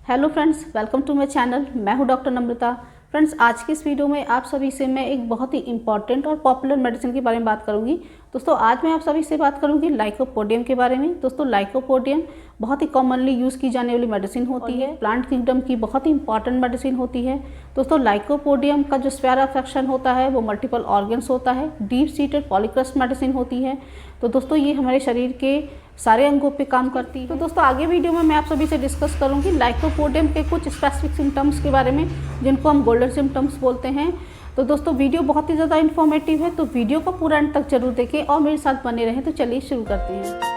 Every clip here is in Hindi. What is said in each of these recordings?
Hello friends, welcome to my channel. मैं हूं डॉक्टर नम्रता। फ्रेंड्स, आज की इस वीडियो में आप सभी से मैं एक बहुत ही इंपॉर्टेंट और पॉपुलर मेडिसिन के बारे में बात करूंगी। दोस्तों, आज मैं आप सभी से बात करूंगी लाइकोपोडियम के बारे में। दोस्तों, लाइकोपोडियम बहुत ही कॉमनली यूज़ की जाने वाली मेडिसिन होती है, प्लांट किंगडम की बहुत ही इंपॉर्टेंट मेडिसिन होती है। दोस्तों, लाइकोपोडियम का जो स्फेयर ऑफ एक्शन होता है वो मल्टीपल ऑर्गन्स होता है, डीप सीटेड पॉलीक्रस्ट मेडिसिन होती है। तो दोस्तों, ये हमारे शरीर के सारे अंगों पे काम करती है। तो दोस्तों, आगे वीडियो में मैं आप सभी से डिस्कस करूंगी लाइकोपोडियम के कुछ स्पेसिफिक सिम्टम्स के बारे में, जिनको हम गोल्डन सिम्टम्स बोलते हैं। तो दोस्तों, वीडियो बहुत ही ज़्यादा इन्फॉर्मेटिव है, तो वीडियो को पूरा अंत तक जरूर देखें और मेरे साथ बने रहें। तो चलिए शुरू करते हैं।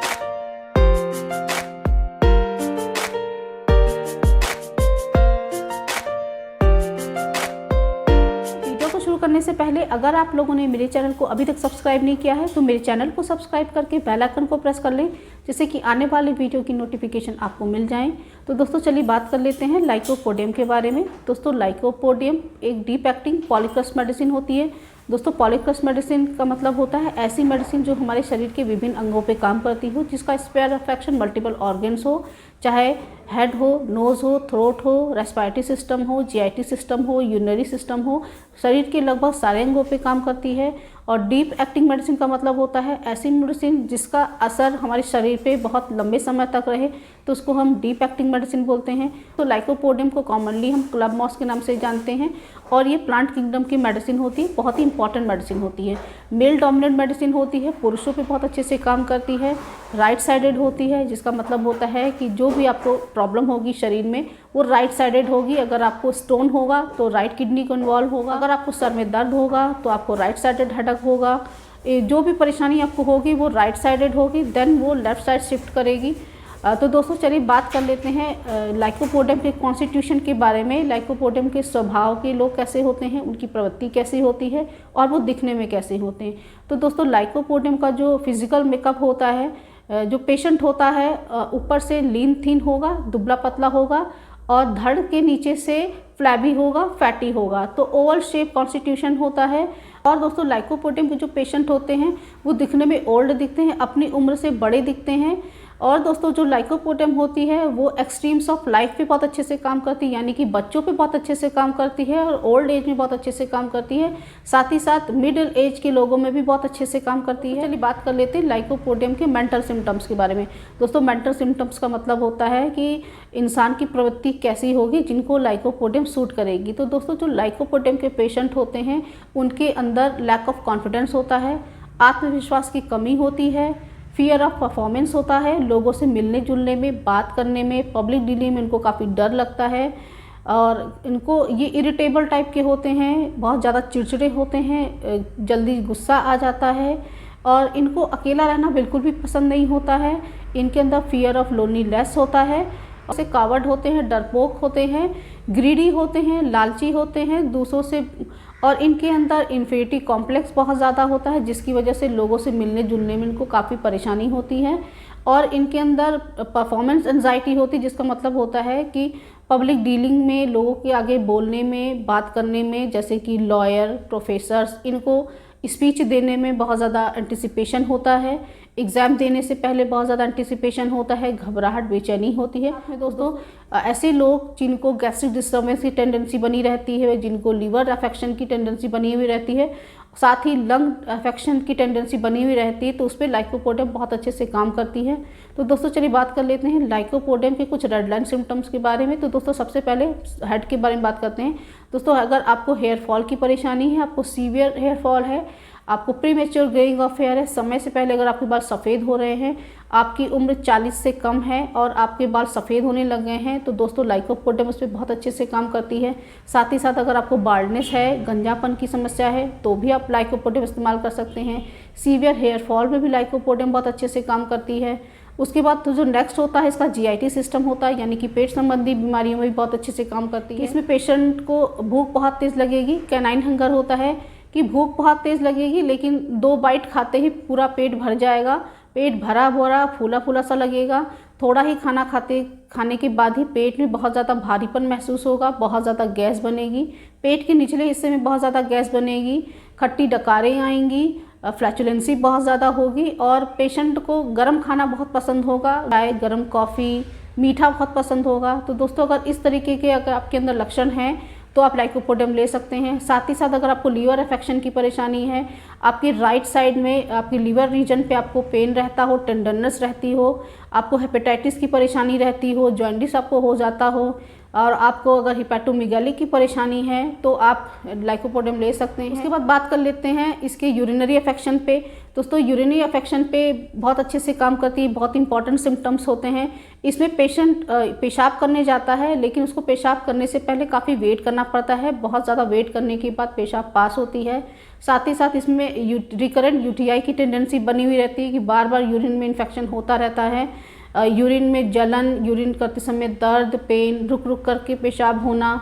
शुरू करने से पहले अगर आप लोगों ने मेरे चैनल को अभी तक सब्सक्राइब नहीं किया है तो मेरे चैनल को सब्सक्राइब करके बेल आइकन को प्रेस कर लें, जिससे कि आने वाले वीडियो की नोटिफिकेशन आपको मिल जाए। तो दोस्तों, चलिए बात कर लेते हैं लाइकोपोडियम के बारे में। दोस्तों, लाइकोपोडियम एक डीप एक्टिंग पॉलीक्रस्ट मेडिसिन होती है। दोस्तों, पॉलीक्रस्ट मेडिसिन का मतलब होता है ऐसी मेडिसिन जो हमारे शरीर के विभिन्न अंगों पे काम करती हो, जिसका sphere of action multiple organs हो, चाहे हेड हो, नोज़ हो, थ्रोट हो, रेस्पिरेटरी सिस्टम हो, जीआईटी सिस्टम हो, यूरिनरी सिस्टम हो, शरीर के लगभग सारे अंगों पे काम करती है। और डीप एक्टिंग मेडिसिन का मतलब होता है ऐसी मेडिसिन जिसका असर हमारे शरीर पे बहुत लंबे समय तक रहे, तो उसको हम डीप एक्टिंग मेडिसिन बोलते हैं। तो लाइकोपोडियम को कॉमनली हम क्लब मॉस के नाम से जानते हैं और ये प्लांट किंगडम की मेडिसिन होती है, बहुत ही इंपॉर्टेंट मेडिसिन होती है। मेल डोमिनेंट मेडिसिन होती है, पुरुषों पे बहुत अच्छे से काम करती है। राइट साइडेड होती है, जिसका मतलब होता है कि जो भी आपको प्रॉब्लम होगी शरीर में वो राइट साइडेड होगी। अगर आपको स्टोन होगा तो राइट किडनी को इन्वॉल्व होगा, अगर आपको सर में दर्द होगा तो आपको राइट साइडेड हेडेक होगा। जो भी परेशानी आपको होगी वो राइट साइडेड होगी, देन वो लेफ़्ट साइड शिफ्ट करेगी। तो दोस्तों, चलिए बात कर लेते हैं लाइकोपोडियम के कॉन्स्टिट्यूशन के बारे में। लाइकोपोडियम के स्वभाव के लोग कैसे होते हैं, उनकी प्रवृत्ति कैसी होती है और वो दिखने में कैसे होते हैं। तो दोस्तों, लाइकोपोडियम का जो फिजिकल मेकअप होता है, जो पेशेंट होता है ऊपर से लीन थिन होगा, दुबला पतला होगा और धड़ के नीचे से फ्लैबी होगा, फैटी होगा। तो ओवल शेप कॉन्स्टिट्यूशन होता है। और दोस्तों, लाइकोपोडियम के जो पेशेंट होते हैं वो दिखने में ओल्ड दिखते हैं, अपनी उम्र से बड़े दिखते हैं। और दोस्तों, जो लाइकोपोडियम होती है वो एक्सट्रीम्स ऑफ लाइफ पे बहुत अच्छे से काम करती है, यानी कि बच्चों पे बहुत अच्छे से काम करती है और ओल्ड एज में बहुत अच्छे से काम करती है। साथ ही साथ मिडिल एज के लोगों में भी बहुत अच्छे से काम करती है। चलिए बात कर लेते हैं लाइकोपोडियम के मेंटल सिम्टम्स के बारे में। दोस्तों, मेंटल सिम्टम्स का मतलब होता है कि इंसान की प्रवृत्ति कैसी होगी जिनको लाइकोपोडियम सूट करेगी। तो दोस्तों, जो लाइकोपोडियम के पेशेंट होते हैं उनके अंदर लैक ऑफ कॉन्फिडेंस होता है, आत्मविश्वास की कमी होती है, फियर ऑफ परफॉर्मेंस होता है, लोगों से मिलने जुलने में, बात करने में, पब्लिक डीलिंग में इनको काफ़ी डर लगता है और इनको ये इरिटेबल टाइप के होते हैं, बहुत ज़्यादा चिड़चिड़े होते हैं, जल्दी गुस्सा आ जाता है और इनको अकेला रहना बिल्कुल भी पसंद नहीं होता है। इनके अंदर फियर ऑफ लोनलीनेस होता है, से कावर्ड होते हैं, डरपोक होते हैं, ग्रीडी होते हैं, लालची होते हैं दूसरों से, और इनके अंदर इन्फीरिटी कॉम्प्लेक्स बहुत ज़्यादा होता है, जिसकी वजह से लोगों से मिलने जुलने में इनको काफ़ी परेशानी होती है। और इनके अंदर परफॉर्मेंस एंजाइटी होती है, जिसका मतलब होता है कि पब्लिक डीलिंग में, लोगों के आगे बोलने में, बात करने में, जैसे कि लॉयर, प्रोफेसर्स, इनको स्पीच देने में बहुत ज़्यादा एंटिसिपेशन होता है। एग्ज़ाम देने से पहले बहुत ज़्यादा एंटिसिपेशन होता है, घबराहट, बेचैनी होती है। दोस्तों, ऐसे लोग जिनको गैस्ट्रिक डिस्टर्बेंस की टेंडेंसी बनी रहती है, जिनको लीवर अफेक्शन की टेंडेंसी बनी हुई रहती है, साथ ही लंग अफेक्शन की टेंडेंसी बनी हुई रहती है, तो उस पर लाइकोपोडियम बहुत अच्छे से काम करती है। तो दोस्तों, चलिए बात कर लेते हैं लाइकोपोडियम के कुछ रेड लाइन सिम्टम्स के बारे में। तो दोस्तों, सबसे पहले हेड के बारे में बात करते हैं। दोस्तों, अगर आपको हेयर फॉल की परेशानी है, आपको सीवियर हेयर फॉल है, आपको प्रीमेच्योर ग्रेइंग ऑफ हेयर है, समय से पहले अगर आपके बाल सफ़ेद हो रहे हैं, आपकी उम्र 40 से कम है और आपके बाल सफ़ेद होने लग गए हैं, तो दोस्तों लाइकोपोडियम उस पर बहुत अच्छे से काम करती है। साथ ही साथ अगर आपको बाल्डनेस है, गंजापन की समस्या है, तो भी आप लाइकोपोडियम इस्तेमाल कर सकते हैं। सीवियर हेयर फॉल में भी लाइकोपोडियम बहुत अच्छे से काम करती है। उसके बाद तो जो नेक्स्ट होता है इसका जीआईटी सिस्टम होता है, यानी कि पेट संबंधी बीमारियों में भी बहुत अच्छे से काम करती है। इसमें पेशेंट को भूख बहुत तेज़ लगेगी, कैनाइन हंगर होता है कि भूख बहुत तेज़ लगेगी, लेकिन 2 बाइट खाते ही पूरा पेट भर जाएगा, पेट भरा भरा फूला फूला सा लगेगा। थोड़ा ही खाना खाने के बाद ही पेट में बहुत ज़्यादा भारीपन महसूस होगा, बहुत ज़्यादा गैस बनेगी, पेट के निचले हिस्से में बहुत ज़्यादा गैस बनेगी, खट्टी डकारें आएंगी, फ्लैचुलेंसी बहुत ज़्यादा होगी और पेशेंट को गर्म खाना बहुत पसंद होगा, चाय, गर्म कॉफ़ी, मीठा बहुत पसंद होगा। तो दोस्तों अगर इस तरीके के अगर आपके अंदर लक्षण हैं तो आप लाइकोपोडियम ले सकते हैं। साथ ही साथ अगर आपको लीवर अफेक्शन की परेशानी है, आपकी राइट साइड में आपकी लीवर रीजन पे आपको पेन रहता हो, टेंडरनेस रहती हो, आपको हेपेटाइटिस की परेशानी रहती हो, जॉन्डिस आपको हो जाता हो, और आपको अगर हिपैटोमेगाली की परेशानी है तो आप लाइकोपोडियम ले सकते हैं। उसके बाद बात कर लेते हैं इसके यूरिनरी अफेक्शन पे। दोस्तों यूरिनरी अफेक्शन पे बहुत अच्छे से काम करती है, बहुत इंपॉर्टेंट सिम्टम्स होते हैं। इसमें पेशेंट पेशाब करने जाता है, लेकिन उसको पेशाब करने से पहले काफ़ी वेट करना पड़ता है। बहुत ज़्यादा वेट करने के बाद पेशाब पास होती है। साथ ही साथ इसमें रिकरेंट यूटीआई की टेंडेंसी बनी हुई रहती है कि बार बार यूरिन में इन्फेक्शन होता रहता है। यूरिन में जलन, यूरिन करते समय दर्द, पेन, रुक रुक करके पेशाब होना,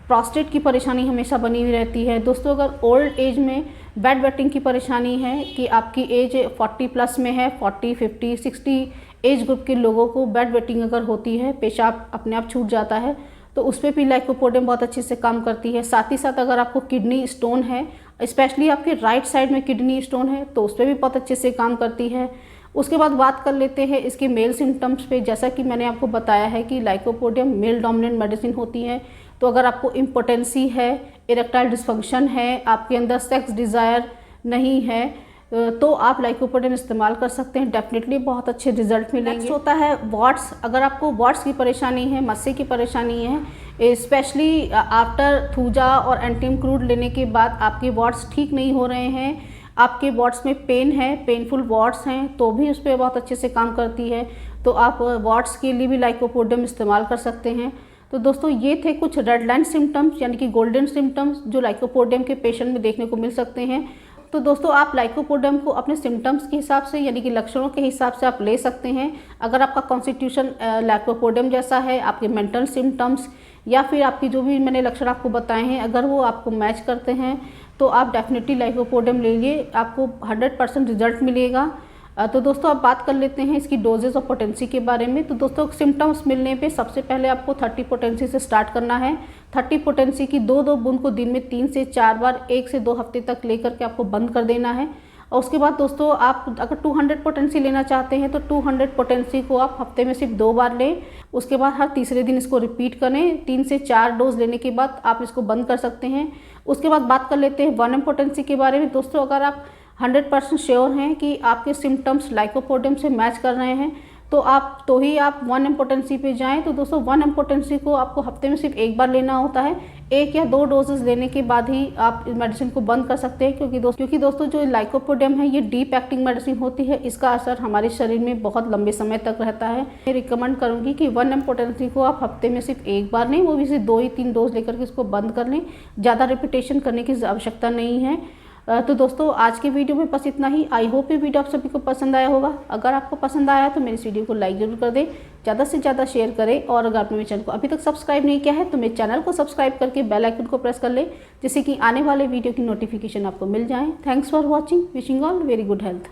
प्रोस्टेट की परेशानी हमेशा बनी हुई रहती है। दोस्तों अगर ओल्ड एज में बेड वेटिंग की परेशानी है कि आपकी एज 40 प्लस में है, 40, 50, 60 एज ग्रुप के लोगों को बेड वेटिंग अगर होती है, पेशाब अपने आप छूट जाता है, तो उस पर भी लाइकोपोडियम बहुत अच्छे से काम करती है। साथ ही साथ अगर आपको किडनी स्टोन है, स्पेशली आपके राइट साइड में किडनी स्टोन है, तो उस पर भी बहुत अच्छे से काम करती है। उसके बाद बात कर लेते हैं इसके मेल सिम्टम्स पे। जैसा कि मैंने आपको बताया है कि लाइकोपोडियम मेल डोमिनेंट मेडिसिन होती है। तो अगर आपको इम्पोटेंसी है, इरेक्टाइल डिस्फंक्शन है, आपके अंदर सेक्स डिज़ायर नहीं है, तो आप लाइकोपोडियम इस्तेमाल कर सकते हैं। डेफिनेटली बहुत अच्छे रिजल्ट मिलेंगे। नेक्स्ट होता है वाट्स। अगर आपको वाट्स की परेशानी है, मस्से की परेशानी है, स्पेशली आफ्टर थूजा और एंटीम क्रूड लेने के बाद आपके वाट्स ठीक नहीं हो रहे हैं, आपके वाट्स में पेन है, पेनफुल वाट्स हैं, तो भी उस पर बहुत अच्छे से काम करती है। तो आप वाट्स के लिए भी लाइकोपोडियम इस्तेमाल कर सकते हैं। तो दोस्तों ये थे कुछ रेड लाइन सिम्टम्स यानी कि गोल्डन सिम्टम्स जो लाइकोपोडियम के पेशेंट में देखने को मिल सकते हैं। तो दोस्तों आप लाइकोपोडियम को अपने सिम्टम्स के हिसाब से यानी कि लक्षणों के हिसाब से आप ले सकते हैं। अगर आपका कॉन्स्टिट्यूशन लाइकोपोडियम जैसा है, आपके मेंटल सिम्टम्स या फिर आपकी जो भी मैंने लक्षण आपको बताए हैं, अगर वो आपको मैच करते हैं तो आप डेफिनेटली लाइकोपोडियम ले लिए, आपको 100% रिजल्ट मिलेगा। तो दोस्तों अब बात कर लेते हैं इसकी डोजेज और पोटेंसी के बारे में। तो दोस्तों सिम्टम्स मिलने पे सबसे पहले आपको 30 पोटेंसी से स्टार्ट करना है। 30 पोटेंसी की 2-2 बूंद को दिन में 3 से 4 बार 1 से 2 हफ्ते तक लेकर के आपको बंद कर देना है। और उसके बाद दोस्तों आप अगर 200 पोटेंसी लेना चाहते हैं तो 200 पोटेंसी को आप हफ्ते में सिर्फ 2 बार लें। उसके बाद हर तीसरे दिन इसको रिपीट करें। 3 से 4 डोज लेने के बाद आप इसको बंद कर सकते हैं। उसके बाद बात कर लेते हैं 1M पोटेंसी के बारे में। दोस्तों अगर आप 100% श्योर हैं कि आपके सिम्टम्स लाइकोपोडियम से मैच कर रहे हैं तो ही आप 1M पोटेंसी पे जाएं। तो दोस्तों 1M पोटेंसी को आपको हफ्ते में सिर्फ 1 बार लेना होता है। 1 या 2 डोजेस लेने के बाद ही आप इस मेडिसिन को बंद कर सकते हैं, क्योंकि दोस्तों जो लाइकोपोडियम है ये डीप एक्टिंग मेडिसिन होती है। इसका असर हमारे शरीर में बहुत लंबे समय तक रहता है। मैं रिकमेंड करूँगी कि 1M पोटेंसी को आप हफ्ते में सिर्फ 1 बार लें, वो भी सिर्फ 2 या 3 डोज लेकर के इसको बंद कर लें। ज़्यादा रिपीटेशन करने की आवश्यकता नहीं है। तो दोस्तों आज के वीडियो में बस इतना ही। आई होप ये वीडियो आप सभी को पसंद आया होगा। अगर आपको पसंद आया तो मेरे इस वीडियो को लाइक जरूर कर दें, ज़्यादा से ज़्यादा शेयर करें, और अगर आपने मेरे चैनल को अभी तक सब्सक्राइब नहीं किया है तो मेरे चैनल को सब्सक्राइब करके बेल आइकन को प्रेस कर लें, जिससे कि आने वाले वीडियो की नोटिफिकेशन आपको मिल जाए। Thanks for watching. Wishing all very good health.